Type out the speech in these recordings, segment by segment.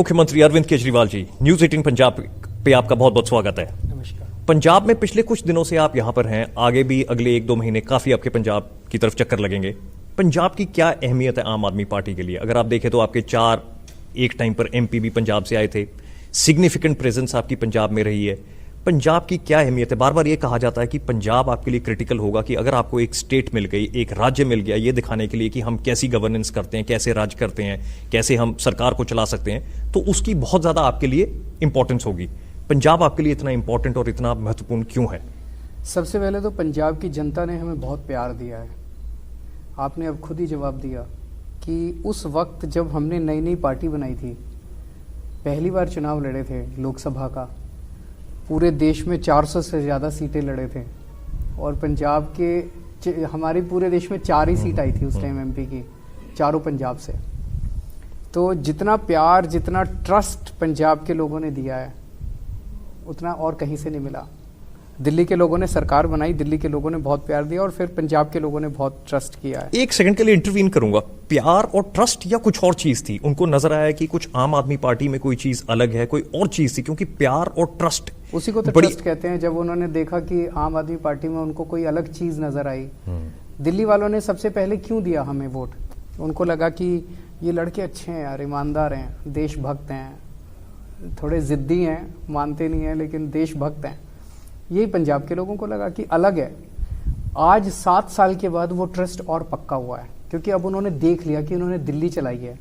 मुख्यमंत्री अरविंद केजरीवाल जी, न्यूज 18 पंजाब पे आपका बहुत बहुत स्वागत है। नमस्कार। पंजाब में पिछले कुछ दिनों से आप यहां पर हैं, आगे भी अगले 1-2 महीने काफी आपके पंजाब की तरफ चक्कर लगेंगे। पंजाब की क्या अहमियत है आम आदमी पार्टी के लिए? अगर आप देखें तो आपके 4 एक टाइम पर एमपी भी पंजाब से आए थे, सिग्निफिकेंट प्रेजेंस आपकी पंजाब में रही है। पंजाब की क्या अहमियत है? बार बार ये कहा जाता है कि पंजाब आपके लिए क्रिटिकल होगा कि अगर आपको एक स्टेट मिल गई, एक राज्य मिल गया, ये दिखाने के लिए कि हम कैसी गवर्नेंस करते हैं, कैसे राज करते हैं, कैसे हम सरकार को चला सकते हैं, तो उसकी बहुत ज्यादा आपके लिए इंपॉर्टेंस होगी। पंजाब आपके लिए इतना इंपॉर्टेंट और इतना महत्वपूर्ण क्यों है? सबसे पहले तो पंजाब की जनता ने हमें बहुत प्यार दिया है। आपने अब खुद ही जवाब दिया कि उस वक्त जब हमने नई नई पार्टी बनाई थी, पहली बार चुनाव लड़े थे लोकसभा का, पूरे देश में 400 से ज़्यादा सीटें लड़े थे और पंजाब के हमारी पूरे देश में 4 ही सीट आई थी उस टाइम एमपी की, चारों पंजाब से। तो जितना प्यार, जितना ट्रस्ट पंजाब के लोगों ने दिया है उतना और कहीं से नहीं मिला। दिल्ली के लोगों ने सरकार बनाई, दिल्ली के लोगों ने बहुत प्यार दिया और फिर पंजाब के लोगों ने बहुत ट्रस्ट किया है। एक सेकंड के लिए इंटरवीन करूंगा। प्यार और ट्रस्ट या कुछ और चीज थी? उनको नजर आया कि कुछ आम आदमी पार्टी में कोई चीज अलग है, कोई और चीज थी? क्योंकि प्यार और ट्रस्ट उसी को तो ट्रस्ट कहते हैं। जब उन्होंने देखा कि आम आदमी पार्टी में उनको कोई अलग चीज नजर आई। दिल्ली वालों ने सबसे पहले क्यों दिया हमें वोट? उनको लगा कि ये लड़के अच्छे हैं यार, ईमानदार हैं, देशभक्त हैं, थोड़े जिद्दी हैं, मानते नहीं हैं लेकिन देशभक्त हैं। यही पंजाब के लोगों को लगा कि अलग है। आज 7 साल के बाद वो ट्रस्ट और पक्का हुआ है क्योंकि अब उन्होंने देख लिया कि उन्होंने दिल्ली चलाई है।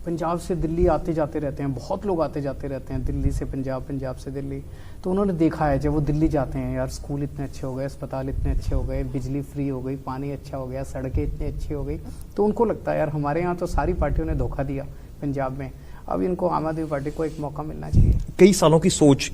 पंजाब से दिल्ली आते जाते रहते हैं, बहुत लोग आते जाते रहते हैं दिल्ली से पंजाब, पंजाब से दिल्ली। तो उन्होंने देखा है जब वो दिल्ली जाते हैं, यार स्कूल इतने अच्छे हो गए, अस्पताल इतने अच्छे हो गए, बिजली फ्री हो गई, पानी अच्छा हो गया, सड़कें इतनी अच्छी हो गई। तो उनको लगता है यार हमारे यहाँ तो सारी पार्टियों ने धोखा दिया पंजाब में, अब इनको आम आदमी पार्टी को एक मौका मिलना चाहिए। कई सालों की सोच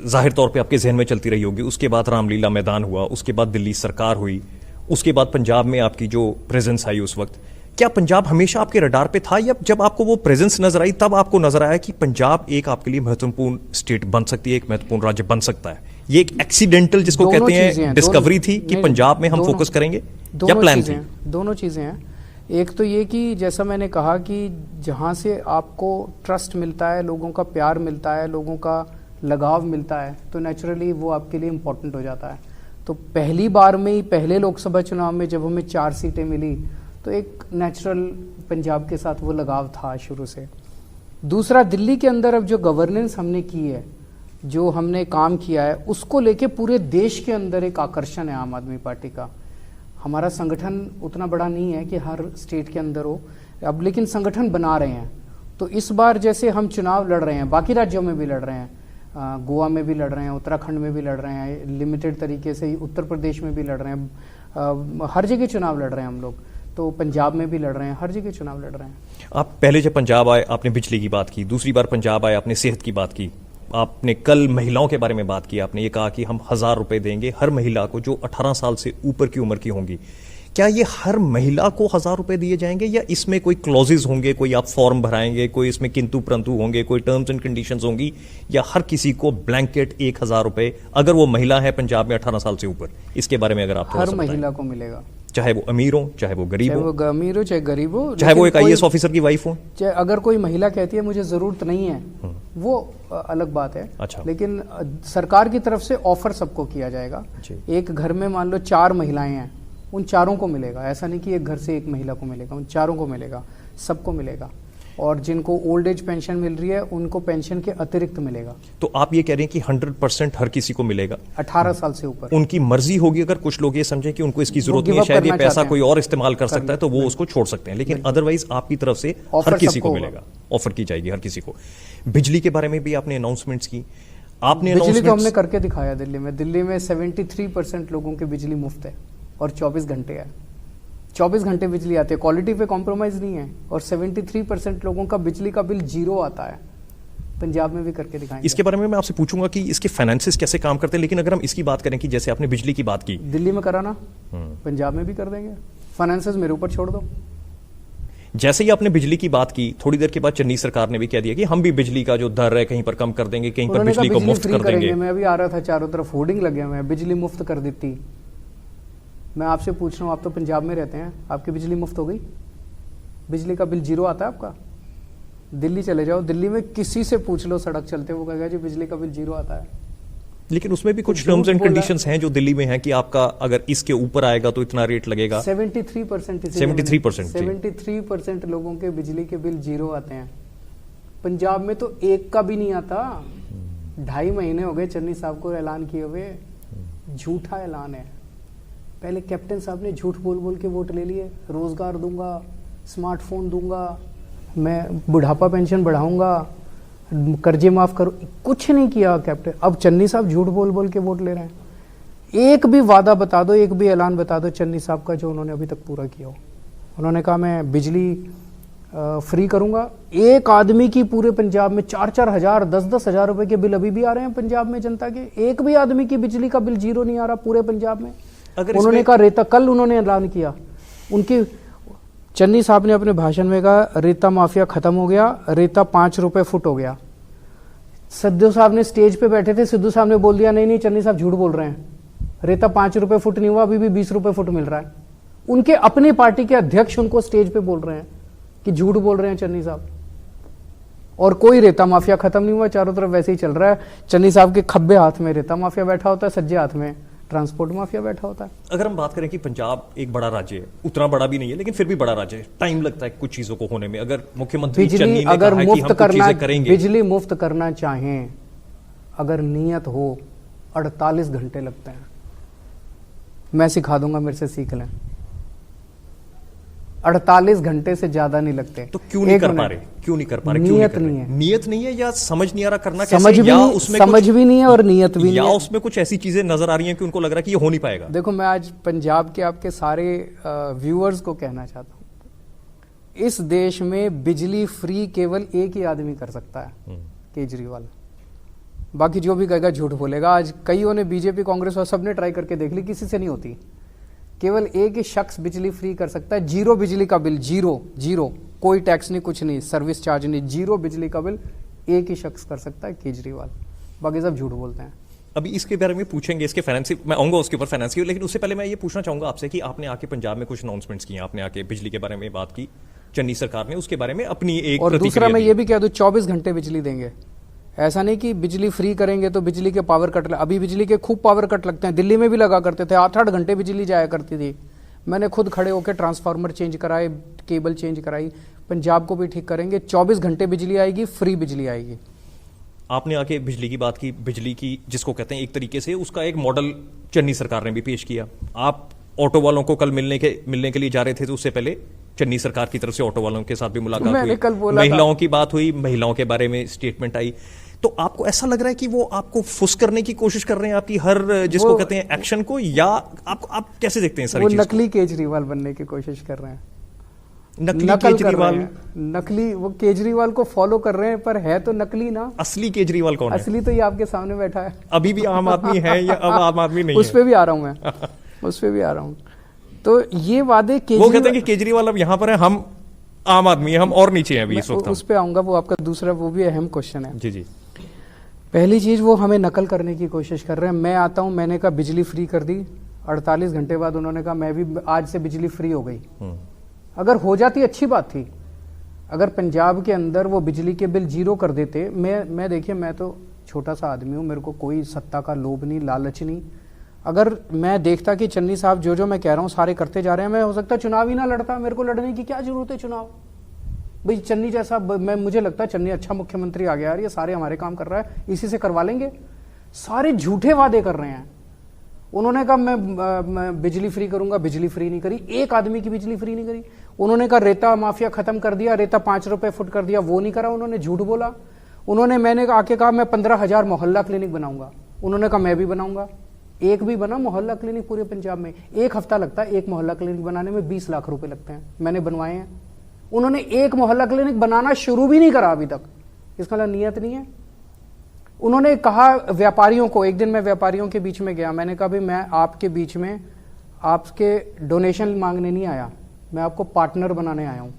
जाहिर तौर पे आपके जहन में चलती रही होगी। उसके बाद रामलीला मैदान हुआ, उसके बाद दिल्ली सरकार हुई, उसके बाद पंजाब में आपकी जो प्रेजेंस आई उस वक्त, क्या पंजाब हमेशा आपके रडार पे था या जब आपको वो प्रेजेंस नजर आई तब आपको नजर आया कि पंजाब एक आपके लिए महत्वपूर्ण स्टेट बन सकती है, एक महत्वपूर्ण राज्य बन सकता है? ये एक एक्सीडेंटल जिसको कहते हैं डिस्कवरी थी कि पंजाब में हम फोकस करेंगे, या प्लान थी? दोनों चीजें हैं। एक तो ये कि जैसा मैंने कहा कि जहां से आपको ट्रस्ट मिलता है, लोगों का प्यार मिलता है, लोगों का लगाव मिलता है, तो नेचुरली वो आपके लिए इम्पोर्टेंट हो जाता है। तो पहली बार में ही, पहले लोकसभा चुनाव में जब हमें 4 सीटें मिली तो एक नेचुरल पंजाब के साथ वो लगाव था शुरू से। दूसरा, दिल्ली के अंदर अब जो गवर्नेंस हमने की है, जो हमने काम किया है, उसको लेके पूरे देश के अंदर एक आकर्षण है आम आदमी पार्टी का। हमारा संगठन उतना बड़ा नहीं है कि हर स्टेट के अंदर हो अब, लेकिन संगठन बना रहे हैं। तो इस बार जैसे हम चुनाव लड़ रहे हैं, बाकी राज्यों में भी लड़ रहे हैं, गोवा में भी लड़ रहे हैं, उत्तराखंड में भी लड़ रहे हैं, लिमिटेड तरीके से उत्तर प्रदेश में भी लड़ रहे हैं, हर जगह चुनाव लड़ रहे हैं हम लोग। तो पंजाब में भी लड़ रहे हैं, हर जगह चुनाव लड़ रहे हैं। आप पहले जब पंजाब आए आपने बिजली की बात की, दूसरी बार पंजाब आए आपने सेहत की बात की, आपने कल महिलाओं के बारे में बात की। आपने ये कहा कि हम 1000 रुपए देंगे हर महिला को जो 18 साल से ऊपर की उम्र की होंगी। क्या ये हर महिला को 1000 रुपए दिए जाएंगे या इसमें कोई क्लॉजेज होंगे, कोई आप फॉर्म भराएंगे, कोई इसमें किंतु परंतु होंगे, कोई टर्म्स एंड कंडीशंस होंगी, या हर किसी को ब्लैंकेट 1000 रुपए अगर वो महिला है पंजाब में 18 साल से ऊपर? इसके बारे में अगर आप हर महिला को मिलेगा, चाहे वो अमीर हो, चाहे वो गरीब हो, अमीर हो चाहे गरीब हो, चाहे वो एक आईएएस ऑफिसर की वाइफ हो। चाहे अगर कोई महिला कहती है मुझे जरूरत नहीं है, वो अलग बात है। अच्छा। लेकिन सरकार की तरफ से ऑफर सबको किया जाएगा। एक घर में मान लो 4 महिलाएं हैं, उन चारों को मिलेगा। ऐसा नहीं कि एक घर से एक महिला को मिलेगा, उन चारों को मिलेगा, सबको मिलेगा। और जिनको ओल्ड एज पेंशन मिल रही है उनको पेंशन के अतिरिक्त मिलेगा। तो आप ये कह रहे हैं कि 100% हर किसी को मिलेगा 18 साल से ऊपर। उनकी मर्जी होगी, अगर कुछ लोग ये समझें कि उनको इसकी जरूरत नहीं है, शायद ये पैसा कोई और इस्तेमाल कर सकता है, तो वो उसको छोड़ सकते हैं, लेकिन अदरवाइज आपकी तरफ से हर किसी को मिलेगा, ऑफर की जाएगी हर किसी को। बिजली के बारे में भी आपने अनाउंसमेंट्स की। आपने बिजली तो हमने करके दिखाया दिल्ली में 73% लोगों की बिजली मुफ्त है और 24 घंटे है। 24 घंटे बिजली आती है, क्वालिटी पे कॉम्प्रोमाइज नहीं है, और 73% लोगों का बिजली का बिल 0 आता है। पंजाब में भी करके दिखाएंगे। इसके बारे में मैं आपसे पूछूंगा कि इसके फाइनेंसेस कैसे काम करते हैं, लेकिन अगर हम इसकी बात करें कि जैसे आपने बिजली की बात की, दिल्ली में करा ना, पंजाब में भी कर देंगे। फाइनेंसेस मेरे ऊपर छोड़ दो। जैसे ही आपने बिजली की बात की, थोड़ी देर के बाद चन्नी सरकार ने भी कह दिया कि हम भी बिजली का जो दर है कहीं पर कम कर देंगे, कहीं पर बिजली को मुफ्त कर देंगे। मैं अभी आ रहा था, चारों तरफ होर्डिंग लगे हुए हैं, बिजली मुफ्त कर देती। मैं आपसे पूछ रहा हूँ, आप तो पंजाब में रहते हैं, आपकी बिजली मुफ्त हो गई? बिजली का बिल 0 आता है आपका? दिल्ली चले जाओ, दिल्ली में किसी से पूछ लो सड़क चलते, वो कहेगा जी बिजली का बिल 0 आता है। लेकिन उसमें भी कुछ टर्म्स एंड कंडीशंस हैं जो दिल्ली में हैं कि आपका अगर इसके ऊपर आएगा तो इतना रेट लगेगा। 73% 73% लोगों के बिजली के बिल 0 आते हैं। पंजाब में तो एक का भी नहीं आता। 2.5 महीने हो गए चन्नी साहब को ऐलान किए हुए, झूठा ऐलान है। पहले कैप्टन साहब ने झूठ बोल बोल के वोट ले लिए, रोजगार दूंगा, स्मार्टफोन दूंगा, मैं बुढ़ापा पेंशन बढ़ाऊंगा, कर्जे माफ करो, कुछ नहीं किया कैप्टन। अब चन्नी साहब झूठ बोल बोल के वोट ले रहे हैं। एक भी वादा बता दो, एक भी ऐलान बता दो चन्नी साहब का जो उन्होंने अभी तक पूरा किया हो। उन्होंने कहा मैं बिजली फ्री करूंगा। एक आदमी की पूरे पंजाब में 4-4 हजार 10-10 हजार रुपए के बिल अभी भी आ रहे हैं पंजाब में जनता के। एक भी आदमी की बिजली का बिल 0 नहीं आ रहा पूरे पंजाब में। उन्होंने कहा रेता, कल उन्होंने ऐलान किया, उनकी चन्नी साहब ने अपने भाषण में कहा रेता माफिया खत्म हो गया, रेता 5 रुपए फुट हो गया। सिद्धू साहब ने स्टेज पे बैठे थे, सिद्धू साहब ने बोल दिया नहीं नहीं चन्नी साहब झूठ बोल रहे हैं, रेता 5 रुपए फुट नहीं हुआ, अभी भी 20 रुपए फुट मिल रहा है। उनके अपनी पार्टी के अध्यक्ष उनको स्टेज पे बोल रहे हैं कि झूठ बोल रहे हैं चन्नी साहब। और कोई रेता माफिया खत्म नहीं हुआ, चारों तरफ वैसे ही चल रहा है। चन्नी साहब के खब्बे हाथ में रेता माफिया बैठा होता है, सज्जे हाथ में ट्रांसपोर्ट माफिया बैठा होता है। अगर हम बात करें कि पंजाब एक बड़ा राज्य है, उतना बड़ा भी नहीं है लेकिन फिर भी बड़ा राज्य है, टाइम लगता है कुछ चीजों को होने में। अगर मुख्यमंत्री बिजली अगर मुफ्त करना, बिजली मुफ्त करना चाहें, अगर नियत हो, 48 घंटे लगते हैं। मैं सिखा दूंगा, मेरे से सीख लें। 48 घंटे से ज्यादा नहीं लगते। तो क्यों नहीं कर पा रहे? क्यों नहीं कर पा रहे? नियत नहीं है। नियत नहीं है या समझ नहीं आ रहा करना कैसे? समझ भी नहीं है और नियत भी नहीं है। या उसमें कुछ ऐसी चीजें नजर आ रही हैं कि उनको लग रहा है कि ये हो नहीं पाएगा। देखो, मैं आज पंजाब के आपके सारे व्यूअर्स को कहना चाहता हूं, इस देश में बिजली फ्री केवल एक ही आदमी कर सकता है, केजरीवाल। बाकी जो भी कहेगा झूठ बोलेगा। आज कईयों ने, बीजेपी कांग्रेस और सबने ट्राई करके देख ली, किसी से नहीं होती। केवल एक ही शख्स बिजली फ्री कर सकता है, 0 बिजली का बिल, 0 कोई टैक्स नहीं, कुछ नहीं, सर्विस चार्ज नहीं, 0 बिजली का बिल एक ही शख्स कर सकता है, केजरीवाल। बाकी सब झूठ बोलते हैं। अभी इसके बारे में पूछेंगे, इसके फाइनेंस, मैं आऊंगा उसके ऊपर फाइनेंस की, लेकिन उससे पहले मैं ये पूछना चाहूंगा आपसे कि आपने आके पंजाब में कुछ अनाउंसमेंट्स किए, आपने आके बिजली के बारे में बात की, चन्नी सरकार ने उसके बारे में अपनी एक, और दूसरा मैं ये भी कह दूं 24 घंटे बिजली देंगे। ऐसा नहीं कि बिजली फ्री करेंगे तो बिजली के पावर कट, अभी बिजली के खूब पावर कट लगते हैं, दिल्ली में भी लगा करते थे, 8-8 घंटे बिजली जाया करती थी। मैंने खुद खड़े होकर ट्रांसफार्मर चेंज कराए, केबल चेंज कराई। पंजाब को भी ठीक करेंगे, 24 घंटे बिजली आएगी, फ्री बिजली आएगी। आपने आके बिजली की बात की, बिजली की जिसको कहते हैं एक तरीके से उसका एक मॉडल चन्नी सरकार ने भी पेश किया। आप ऑटो वालों को कल मिलने के लिए जा रहे थे, तो उससे पहले चन्नी सरकार की तरफ से ऑटो वालों के साथ भी मुलाकात हुई, कल बोला महिलाओं की बात हुई, महिलाओं के बारे में स्टेटमेंट आई। तो आपको ऐसा लग रहा है कि वो आपको फुस करने की कोशिश कर रहे हैं आपकी हर जिसको कहते हैं एक्शन को, या आप कैसे देखते हैं सारी चीज? वो नकली केजरीवाल बनने की कोशिश कर रहे हैं, नकली केजरीवाल, नकली, वो केजरीवाल को फॉलो कर रहे हैं पर है तो नकली ना। असली केजरीवाल कौन है? असली तो ये आपके सामने बैठा है। अभी भी आम आदमी है या अब आम आदमी नहीं? उस पे भी आ रहा हूं मैं, उस पे भी आ रहा हूं। तो ये वादे वो कहते हैं कि केजरीवाल अब यहां पर है, हम आम आदमी है, हम और नीचे हैं अभी इस वक्त। उस पे आऊंगा, वो आपका दूसरा, वो भी अहम क्वेश्चन है। जी। पहली चीज, वो हमें नकल करने की कोशिश कर रहे हैं। मैं आता हूं, मैंने कहा बिजली फ्री कर दी, 48 घंटे बाद उन्होंने कहा मैं भी आज से बिजली फ्री हो गई। अगर हो जाती अच्छी बात थी। अगर पंजाब के अंदर वो बिजली के बिल 0 कर देते, मैं देखिए, मैं तो छोटा सा आदमी हूं, मेरे को कोई सत्ता का लोभ नहीं, लालच नहीं। अगर मैं देखता कि चन्नी साहब जो मैं कह रहा हूं सारे करते जा रहे हैं, मैं हो सकता चुनाव ही ना लड़ता। मेरे को लड़ने की क्या जरूरत है चुनाव? भाई चन्नी जैसा, मुझे लगता है चन्नी अच्छा मुख्यमंत्री आ गया यार, ये सारे हमारे काम कर रहा है, इसी से करवा लेंगे। सारे झूठे वादे कर रहे हैं। उन्होंने कहा मैं बिजली फ्री करूंगा, बिजली फ्री नहीं करी, एक आदमी की बिजली फ्री नहीं करी। उन्होंने कहा रेता माफिया खत्म कर दिया, रेता 5 रुपए फुट कर दिया, वो नहीं करा, उन्होंने झूठ बोला। मैंने आके कहा मैं 15,000 मोहल्ला क्लिनिक बनाऊंगा, उन्होंने कहा मैं भी बनाऊंगा। एक भी बना मोहल्ला क्लिनिक पूरे पंजाब में? 1 हफ्ता लगता है एक मोहल्ला क्लिनिक बनाने में, 20 लाख रुपए लगते हैं, मैंने बनवाए हैं। उन्होंने एक मोहल्ला क्लिनिक बनाना शुरू भी नहीं करा अभी तक, इसका मतलब नियत नहीं है। उन्होंने कहा व्यापारियों को, एक दिन मैं व्यापारियों के बीच में गया, मैंने कहा भाई मैं आपके बीच में आपके डोनेशन मांगने नहीं आया, मैं आपको पार्टनर बनाने आया हूं।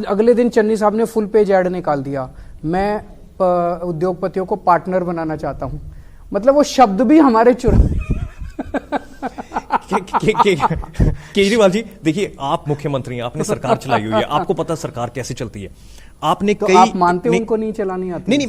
अगले दिन चन्नी साहब ने फुल पेज ऐड निकाल दिया, मैं उद्योगपतियों को पार्टनर बनाना चाहता हूं। मतलब वो शब्द भी हमारे केजरीवाल जी, देखिए आप मुख्यमंत्री हैं, आपने सरकार चलाई हुई है, आपको पता सरकार कैसे चलती है। आपने तो कई आप मानते हो नहीं, उनको नहीं चलानी आती?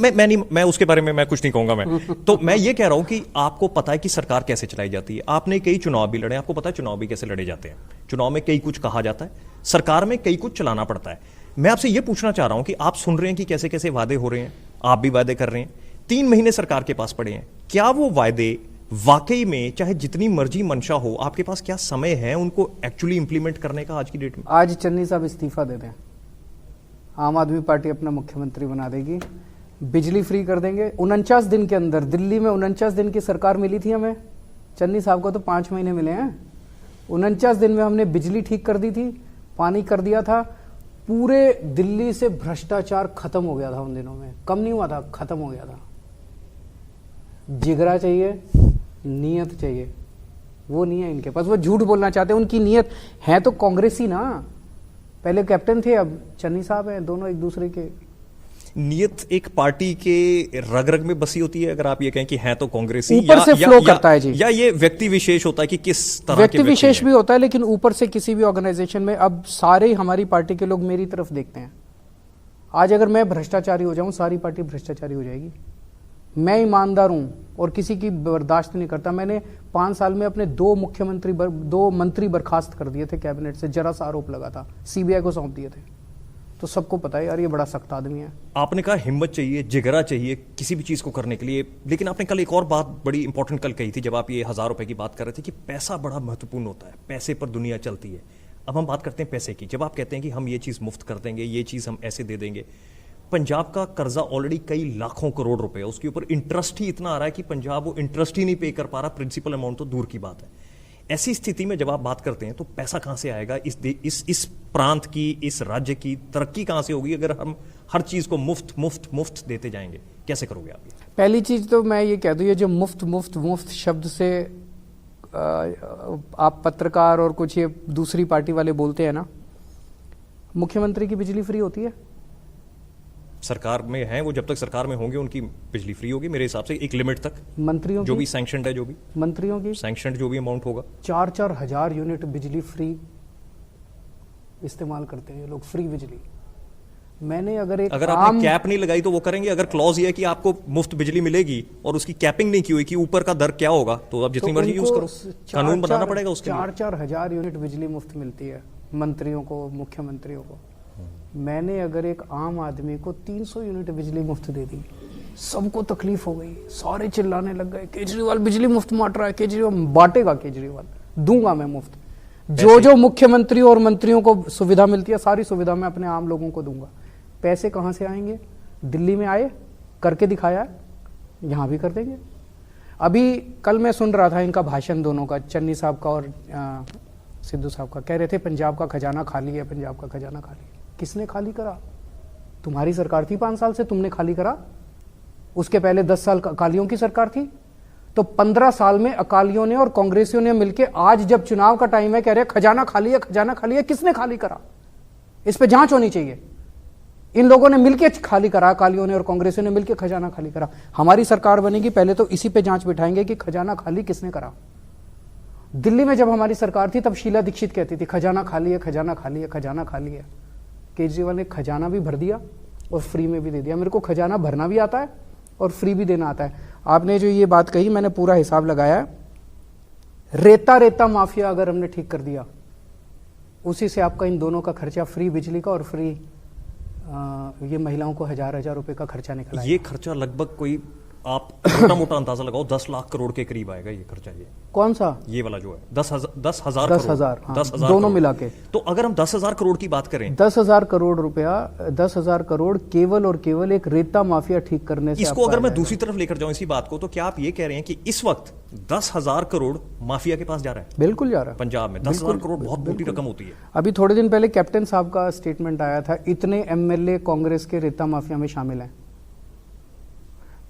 मैं उसके बारे में मैं कुछ नहीं कहूंगा मैं तो मैं ये कह रहा हूं कि आपको पता है कि सरकार कैसे चलाई जाती है, आपने कई चुनाव भी लड़े, आपको पता है चुनाव भी कैसे लड़े जाते हैं, चुनाव में कई कुछ कहा जाता है, सरकार में कई कुछ चलाना पड़ता है। मैं आपसे ये पूछना चाह रहा हूं कि आप सुन रहे हैं कि कैसे कैसे वादे हो रहे हैं, आप भी वादे कर रहे हैं, 3 महीने सरकार के पास पड़े हैं, क्या वो वादे वाकई में चाहे जितनी मर्जी मंशा हो, आपके पास क्या समय है उनको एक्चुअली इंप्लीमेंट करने का आज की डेट में? आज चन्नी साहब इस्तीफा दे दें, आम आदमी पार्टी अपना मुख्यमंत्री बना देगी, बिजली फ्री कर देंगे 49 दिन के अंदर। दिल्ली में 49 दिन की सरकार मिली थी हमें, चन्नी साहब को तो 5 महीने मिले हैं। 49 दिन में हमने बिजली ठीक कर दी थी, पानी कर दिया था, पूरे दिल्ली से भ्रष्टाचार खत्म हो गया था उन दिनों में, कम नहीं हुआ था, खत्म हो गया था। जिगरा चाहिए, नीयत चाहिए, वो नहीं है इनके पास, वो झूठ बोलना चाहते हैं। उनकी नीयत है तो कांग्रेसी ना, पहले कैप्टन थे अब चन्नी साहब हैं, दोनों एक दूसरे के। नियत एक पार्टी के रग रग में बसी होती है, अगर आप ये कहें कि है तो कांग्रेसी, ऊपर से फ्लो करता है जी, या ये व्यक्ति विशेष होता है कि किस तरह व्यक्ति के विशेष भी होता है, लेकिन ऊपर से किसी भी ऑर्गेनाइजेशन में अब सारे ही हमारी पार्टी के लोग मेरी तरफ देखते हैं। आज अगर मैं भ्रष्टाचारी हो जाऊं, सारी पार्टी भ्रष्टाचारी हो जाएगी। मैं ईमानदार हूं और किसी की बर्दाश्त नहीं करता। मैंने 5 साल में अपने 2 मंत्री बर्खास्त कर दिए थे कैबिनेट से, जरा सा आरोप लगा था, सीबीआई को सौंप दिए थे। तो सबको पता है यार ये बड़ा सख्त आदमी है। आपने कहा हिम्मत चाहिए, जिगरा चाहिए किसी भी चीज को करने के लिए, लेकिन आपने कल एक और बात बड़ी इंपॉर्टेंट कल कही थी जब आप ये 1000 रुपए की बात कर रहे थे कि पैसा बड़ा महत्वपूर्ण होता है, पैसे पर दुनिया चलती है। अब हम बात करते हैं पैसे की। जब आप कहते हैं कि हम ये चीज मुफ्त कर देंगे, ये चीज हम ऐसे दे देंगे, पंजाब का कर्जा ऑलरेडी कई लाखों करोड़ रुपए है, उसके ऊपर इंटरेस्ट ही इतना आ रहा है कि पंजाब वो इंटरेस्ट ही नहीं पे कर पा रहा, प्रिंसिपल अमाउंट तो दूर की बात है। ऐसी स्थिति में जब आप बात करते हैं तो पैसा कहां से आएगा? इस प्रांत की, इस राज्य की तरक्की कहां से होगी अगर हम हर चीज को मुफ्त मुफ्त मुफ्त देते जाएंगे? कैसे करोगे आप ये? पहली चीज तो मैं ये कह दूं, ये जो मुफ्त मुफ्त मुफ्त शब्द से आप पत्रकार और कुछ ये दूसरी पार्टी वाले बोलते हैं ना, मुख्यमंत्री की बिजली फ्री होती है? सरकार में हैं वो, जब तक सरकार में होंगे उनकी बिजली फ्री होगी मेरे हिसाब से एक लिमिट तक। मंत्रियों जो की, भी सैंक्शनड है, जो भी मंत्रियों की सैंक्शनड जो भी अमाउंट होगा, 4-4 हजार यूनिट बिजली फ्री इस्तेमाल करते हैं ये लोग, फ्री बिजली। मैंने अगर आपने कैप नहीं लगाई तो वो करेंगे। अगर क्लॉज ये है कि आपको मुफ्त बिजली मिलेगी और उसकी कैपिंग नहीं की हुई कि ऊपर का दर क्या होगा, तो आप जितनी मर्जी यूज करो, कानून बनाना पड़ेगा उसके लिए। 4-4 हजार यूनिट बिजली मुफ्त मिलती है मंत्रियों को, मुख्यमंत्रियों को। मैंने अगर एक आम आदमी को 300 यूनिट बिजली मुफ्त दे दी, सबको तकलीफ हो गई, सारे चिल्लाने लग गए केजरीवाल बिजली मुफ्त बांट रहा है, केजरीवाल बांटेगा, केजरीवाल दूंगा मैं मुफ्त। जो मुख्यमंत्रियों और मंत्रियों को सुविधा मिलती है, सारी सुविधा मैं अपने आम लोगों को दूंगा। पैसे कहां से आएंगे? दिल्ली में आए, करके दिखाया, यहां भी कर देंगे। अभी कल मैं सुन रहा था इनका भाषण, दोनों का, चन्नी साहब का और सिद्धू साहब का। कह रहे थे पंजाब का खजाना खाली है, पंजाब का खजाना खाली है। किसने खाली करा? तुम्हारी सरकार थी 5 साल से, तुमने खाली करा। उसके पहले 10 साल अकालियों की सरकार थी। तो 15 साल में अकालियों ने और कांग्रेसियों ने मिलकर, आज जब चुनाव का टाइम है, कह रहे खजाना खाली है, खजाना खाली है। किसने खाली करा? इस पे जांच होनी चाहिए। इन लोगों ने मिलकर खाली करा, अकालियों ने और कांग्रेसियों ने मिलकर खजाना खाली करा। हमारी सरकार बनेगी, पहले तो इसी पे जांच बिठाएंगे कि खजाना खाली किसने करा। दिल्ली में जब हमारी सरकार थी तब शीला दीक्षित कहती थी खजाना खाली है, खजाना खाली है, खजाना खाली है। केजरीवाल ने खजाना भी भर दिया और फ्री में भी दे दिया। मेरे को खजाना भरना भी आता है और फ्री भी देना आता है। आपने जो ये बात कही, मैंने पूरा हिसाब लगाया है। रेता माफिया अगर हमने ठीक कर दिया, उसी से आपका इन दोनों का खर्चा, फ्री बिजली का और फ्री ये महिलाओं को 1000-1000 रुपए का खर्चा निकला। ये खर्चा लगभग कोई, आप छोटा मोटा अंदाजा लगाओ, 10 लाख करोड़ के करीब आएगा ये खर्चा। ये कौन सा? ये वाला जो है 10,000 10,000 दोनों मिला के। तो अगर हम 10,000 करोड़ की बात करें, 10,000 करोड़ रुपया, 10,000 करोड़ केवल और केवल एक रेता माफिया ठीक करने से। इसको अगर मैं दूसरी तरफ लेकर जाऊं इसी बात को, तो क्या आप ये कह रहे हैं कि इस वक्त 10,000 करोड़ माफिया के पास जा रहा है? बिल्कुल जा रहा है। पंजाब में 10,000 करोड़ बहुत मोटी रकम होती है। अभी थोड़े दिन पहले कैप्टन साहब का स्टेटमेंट आया था, इतने एमएलए कांग्रेस के रेता माफिया में शामिल हैं।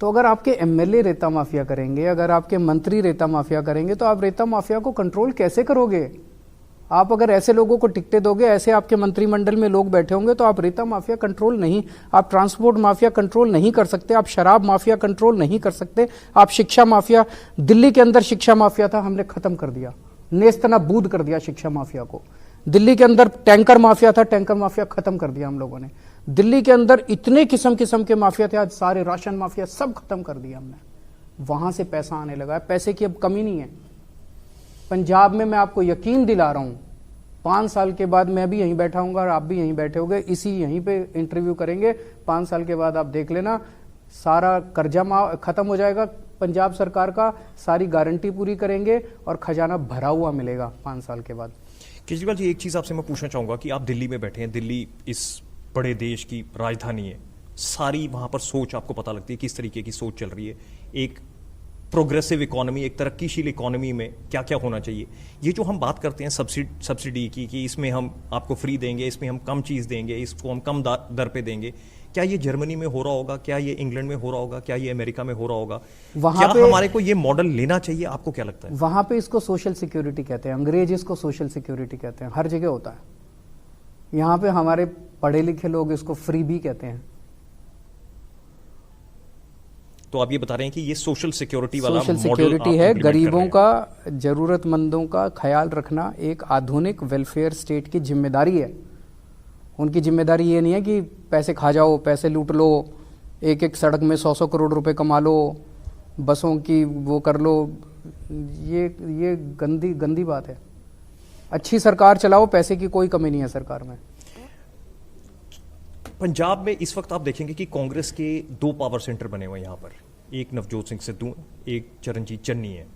तो अगर आपके एमएलए रेता माफिया करेंगे, अगर आपके मंत्री रेता माफिया करेंगे, तो आप रेता माफिया को कंट्रोल कैसे करोगे? आप अगर ऐसे लोगों को टिकटे दोगे, ऐसे आपके मंत्रिमंडल में लोग बैठे होंगे, तो आप रेता माफिया कंट्रोल नहीं, आप ट्रांसपोर्ट माफिया कंट्रोल नहीं कर सकते, आप शराब माफिया कंट्रोल नहीं कर सकते, आप शिक्षा माफिया, दिल्ली के अंदर शिक्षा माफिया था, हमने खत्म कर दिया, नेस्तनाबूद कर दिया शिक्षा माफिया को। दिल्ली के अंदर टैंकर माफिया था, टैंकर माफिया खत्म कर दिया हम लोगों ने। दिल्ली के अंदर इतने किस्म किस्म के माफिया थे, आज सारे राशन माफिया सब खत्म कर दिया हमने। वहां से पैसा आने लगा है, पैसे की अब कमी नहीं है। पंजाब में मैं आपको यकीन दिला रहा हूं, 5 साल के बाद मैं भी यहीं बैठा हूंगा और आप भी यहीं बैठे होंगे, इसी यहीं पे इंटरव्यू करेंगे। 5 साल के बाद आप देख लेना, सारा कर्जा खत्म हो जाएगा पंजाब सरकार का, सारी गारंटी पूरी करेंगे और खजाना भरा हुआ मिलेगा 5 साल के बाद। केजरीवाल जी, एक चीज आपसे मैं पूछना चाहूंगा कि आप दिल्ली में बैठे हैं, दिल्ली इस बड़े देश की राजधानी है, सारी वहां पर सोच आपको पता लगती है किस तरीके की सोच चल रही है। एक प्रोग्रेसिव इकोनॉमी, एक तरक्कीशील इकोनॉमी में क्या क्या होना चाहिए। ये जो हम बात करते हैं सब्सिडी की कि इसमें हम आपको फ्री देंगे, इसमें हम कम चीज़ देंगे, इसको हम कम दर पे देंगे, क्या ये जर्मनी में हो रहा होगा, क्या ये इंग्लैंड में हो रहा होगा, क्या ये अमेरिका में हो रहा होगा? वहां क्या हमारे को ये मॉडल लेना चाहिए? आपको क्या लगता है? वहां पे इसको सोशल सिक्योरिटी कहते हैं, अंग्रेज इसको सोशल सिक्योरिटी कहते हैं, हर जगह होता है। यहाँ पे हमारे पढ़े लिखे लोग इसको फ्री भी कहते हैं। तो आप ये बता रहे हैं कि ये सोशल सिक्योरिटी वाला सोशल मॉडल सिक्योरिटी आप है, implement कर रहे गरीबों हैं। का, जरूरतमंदों का ख्याल रखना एक आधुनिक वेलफेयर स्टेट की जिम्मेदारी है। उनकी जिम्मेदारी ये नहीं है कि पैसे खा जाओ, पैसे लूट लो, एक एक सड़क में 100-100 करोड़ रुपए कमा लो, बसों की वो कर लो। ये गंदी गंदी बात है। अच्छी सरकार चलाओ, पैसे की कोई कमी नहीं है सरकार में। पंजाब में इस वक्त आप देखेंगे कि कांग्रेस के 2 पावर सेंटर बने हुए हैं यहाँ पर। एक नवजोत सिंह सिद्धू, एक चरणजीत चन्नी है।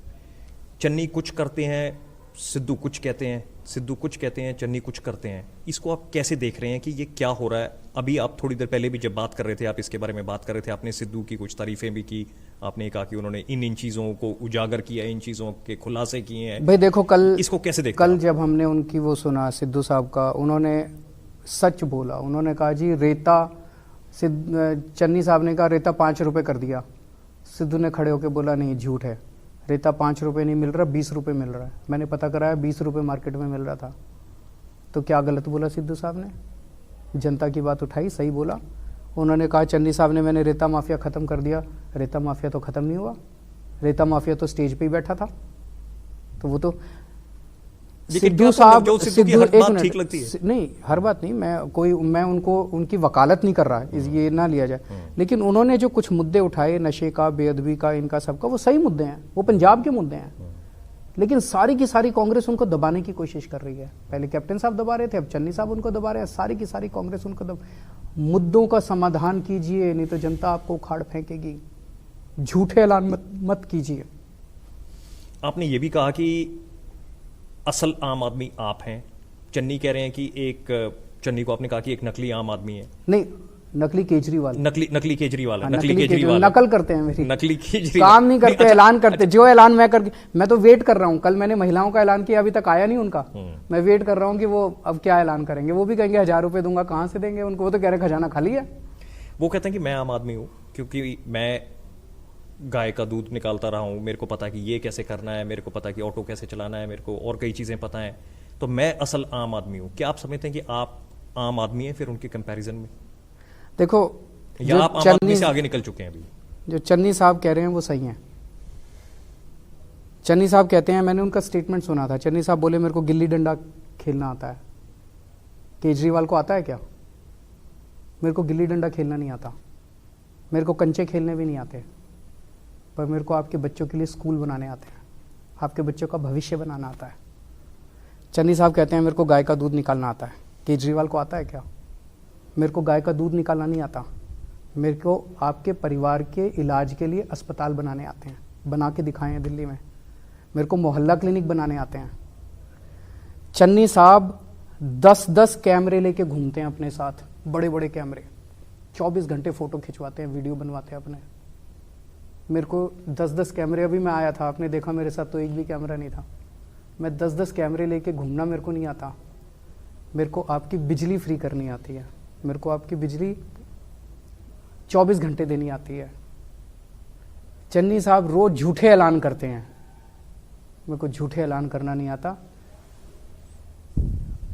चन्नी कुछ करते हैं, सिद्धू कुछ कहते हैं, सिद्धू कुछ कहते हैं, चन्नी कुछ करते हैं। इसको आप कैसे देख रहे हैं कि ये क्या हो रहा है? अभी आप थोड़ी देर पहले भी जब बात कर रहे थे, आप इसके बारे में बात कर रहे थे, आपने सिद्धू की कुछ तारीफें भी की, आपने कहा कि उन्होंने इन चीज़ों को उजागर किया, इन चीज़ों के खुलासे किए हैं। भाई देखो, कल इसको कैसे देखते कल हैं? जब हमने उनकी वो सुना सिद्धू साहब का, उन्होंने सच बोला। उन्होंने कहा जी रेता, चन्नी साहब ने कहा रेता 5 रुपए कर दिया। सिद्धू ने खड़े होकर बोला नहीं, झूठ है, रेता 5 रुपए नहीं मिल रहा, 20 रुपए मिल रहा है। मैंने पता कराया, 20 रुपए मार्केट में मिल रहा था। तो क्या गलत बोला सिद्धू साहब ने? जनता की बात उठाई, सही बोला। उन्होंने कहा चन्नी साहब ने, मैंने रेता माफिया खत्म कर दिया। रेता माफिया तो खत्म नहीं हुआ, रेता माफिया तो स्टेज पे ही बैठा था। तो वो तो सिद्धू साहब, सिद्धू एक मिनट, ठीक लगती है? नहीं, हर बात नहीं, मैं उनको उनकी वकालत नहीं कर रहा है, ये ना लिया जाए। लेकिन उन्होंने जो कुछ मुद्दे उठाए, नशे का, बेअदबी का, इनका सबका, वो सही मुद्दे हैं, वो पंजाब के मुद्दे हैं। लेकिन सारी की सारी कांग्रेस उनको दबाने की कोशिश कर रही है। पहले कैप्टन साहब दबा रहे थे, अब चन्नी साहब उनको दबा रहे हैं। सारी की सारी कांग्रेस उनको मुद्दों का समाधान कीजिए, नहीं तो जनता आपको उखाड़ फेंकेगी। झूठे ऐलान मत कीजिए। आपने ये भी कहा कि असल आम आदमी आप हैं। चन्नी कह रहे हैं कि चन्नी को आपने कहा कि एक नकली आम आदमी है। नहीं, नकली केजरीवाल, नकली केजरीवाल है। हाँ, नकली केजरीवाल नकल करते हैं मेरी, नकली केजरीवाल काम नहीं करते, ऐलान करते। जो ऐलान मैं तो वेट कर रहा हूँ। कल मैंने महिलाओं का ऐलान किया, अभी तक आया नहीं उनका। मैं वेट कर रहा हूँ कि वो अब क्या ऐलान करेंगे। वो भी कहेंगे 1000 रुपए दूंगा, कहां से देंगे उनको? वो तो कह रहे खजाना खाली है। वो कहते हैं कि मैं आम आदमी हूँ क्योंकि मैं गाय का दूध निकालता रहा हूँ, मेरे को पता है कि ये कैसे करना है, मेरे को पता है कि ऑटो कैसे चलाना है, मेरे को और कई चीज़ें पता हैं, तो मैं असल आम आदमी हूँ। क्या आप समझते हैं कि आप आम आदमी हैं फिर उनके कंपैरिजन में? देखो, या आप आम आदमी से आगे निकल चुके हैं अभी? जो चन्नी साहब कह रहे हैं वो सही है। चन्नी साहब कहते हैं, मैंने उनका स्टेटमेंट सुना था, चन्नी साहब बोले मेरे को गिल्ली डंडा खेलना आता है। केजरीवाल को आता है क्या? मेरे को गिल्ली डंडा खेलना नहीं आता, मेरे को कंचे खेलने भी नहीं आते, पर मेरे को आपके बच्चों के लिए स्कूल बनाने आते हैं, आपके बच्चों का भविष्य बनाना आता है। चन्नी साहब कहते हैं मेरे को गाय का दूध निकालना आता है। केजरीवाल को आता है क्या? मेरे को गाय का दूध निकालना नहीं आता, मेरे को आपके परिवार के इलाज के लिए अस्पताल बनाने आते हैं, बना के दिखाए हैं दिल्ली में। मेरे को मोहल्ला क्लिनिक बनाने आते हैं। चन्नी साहब 10-10 कैमरे लेके घूमते हैं अपने साथ, बड़े बड़े कैमरे, 24 घंटे फोटो खिंचवाते हैं, वीडियो बनवाते हैं अपने। मेरे को 10-10 कैमरे, अभी मैं आया था, आपने देखा मेरे साथ तो एक भी कैमरा नहीं था। मैं 10-10 कैमरे लेके घूमना मेरे को नहीं आता। मेरे को आपकी बिजली फ्री करनी आती है, मेरे को आपकी बिजली 24 घंटे देनी आती है। चन्नी साहब रोज झूठे ऐलान करते हैं, मेरे को झूठे ऐलान करना नहीं आता।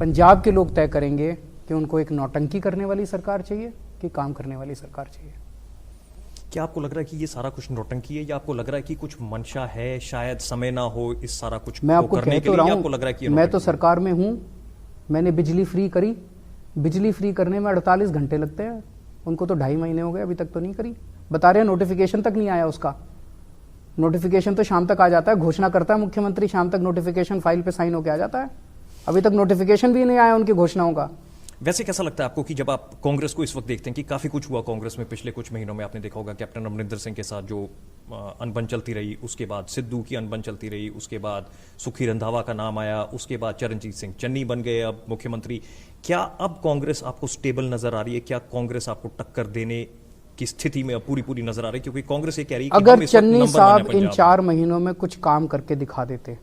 पंजाब के लोग तय करेंगे कि उनको एक नौटंकी करने वाली सरकार चाहिए कि काम करने वाली सरकार चाहिए। क्या आपको लग रहा है कि ये सारा कुछ नौटंकी है, या आपको लग रहा है कि कुछ मंशा है, शायद समय ना हो इस सारा कुछ मैं आपको करने कह के तो लिए? रहा आपको लग रहा है कि हूं, मैं तो सरकार में हूं, मैंने बिजली फ्री करी, बिजली फ्री करने में 48 घंटे लगते हैं, उनको तो 2.5 महीने हो गए, अभी तक तो नहीं करी। बता रहे हैं नोटिफिकेशन तक नहीं आया उसका। नोटिफिकेशन तो शाम तक आ जाता है, घोषणा करता है मुख्यमंत्री, शाम तक नोटिफिकेशन फाइल पे साइन होके आ जाता है। अभी तक नोटिफिकेशन भी नहीं आया उनकी घोषणाओं का। वैसे कैसा लगता है आपको कि जब आप कांग्रेस को इस वक्त देखते हैं कि काफी कुछ हुआ कांग्रेस में पिछले कुछ महीनों में, आपने देखा होगा कैप्टन अमरिंदर सिंह के साथ जो अनबन चलती रही, उसके बाद सिद्धू की अनबन चलती रही, उसके बाद सुखी रंधावा का नाम आया, उसके बाद चरणजीत सिंह चन्नी बन गए अब मुख्यमंत्री। क्या अब कांग्रेस आपको स्टेबल नजर आ रही है? क्या कांग्रेस आपको टक्कर देने की स्थिति में अब पूरी पूरी नजर आ रही है? क्योंकि कांग्रेस ये कह रही है कि अगर चन्नी साहब इन 4 महीनों में कुछ काम करके दिखा देते,